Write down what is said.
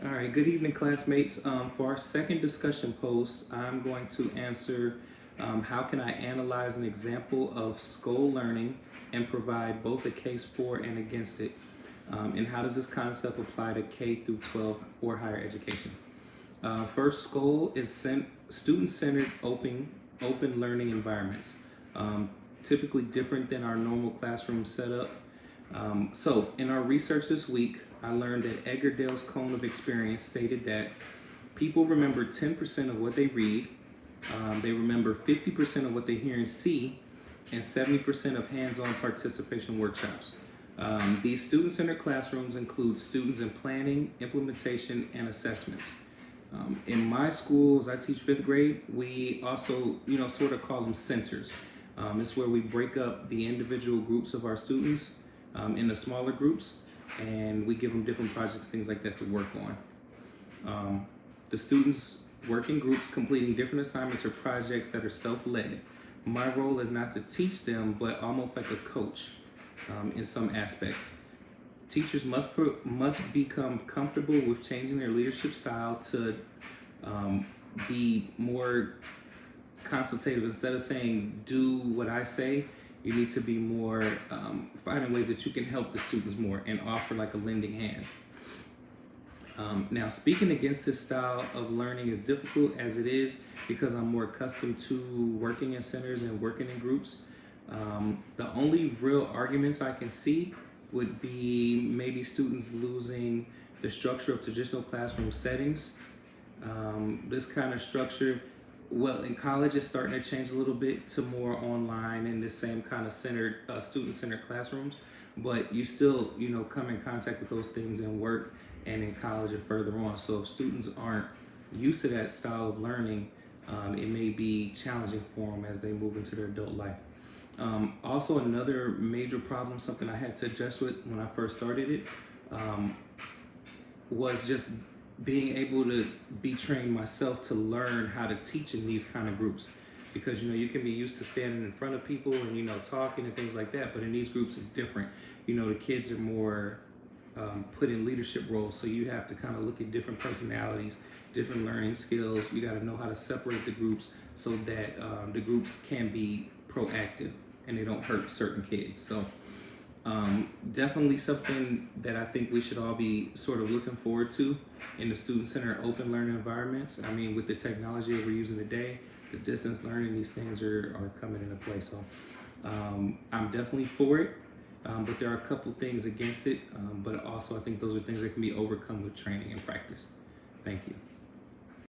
All right, good evening, classmates. For our second discussion post, I'm going to answer how can I analyze an example of school learning and provide both a case for and against it? And how does this concept apply to K through 12 or higher education? First, school is student-centered, open learning environments, typically different than our normal classroom setup. So, in our research this week, I learned that Edgar Dale's Cone of Experience stated that people remember 10% of what they read, they remember 50% of what they hear and see, and 70% of hands-on participation workshops. These student-centered classrooms include students in planning, implementation, and assessments. In my schools, I teach fifth grade. We also, sort of call them centers. It's where we break up the individual groups of our students into smaller groups, and we give them different projects, things like that to work on. The students work in groups completing different assignments or projects that are self-led. My role is not to teach them, but almost like a coach in some aspects. Teachers must become comfortable with changing their leadership style to be more consultative. Instead of saying, do what I say, you need to be more finding ways that you can help the students more and offer like a lending hand. Now, speaking against this style of learning is difficult as it is because I'm more accustomed to working in centers and working in groups. The only real arguments I can see would be maybe students losing the structure of traditional classroom settings. This kind of structure, well, in college it's starting to change a little bit to more online and the same kind of student-centered classrooms, but you still, come in contact with those things in work and in college and further on. So if students aren't used to that style of learning, it may be challenging for them as they move into their adult life. Also, another major problem, something I had to adjust with when I first started it, was just being able to be trained myself to learn how to teach in these kind of groups. Because, you can be used to standing in front of people and, talking and things like that, but in these groups it's different. The kids are more put in leadership roles, so you have to kind of look at different personalities, different learning skills. You got to know how to separate the groups so that the groups can be proactive and they don't hurt certain kids. So definitely something that I think we should all be sort of looking forward to in the student-centered open learning environments. I mean, with the technology that we're using today, the distance learning, these things are coming into play. So I'm definitely for it, but there are a couple things against it. But also I think those are things that can be overcome with training and practice. Thank you.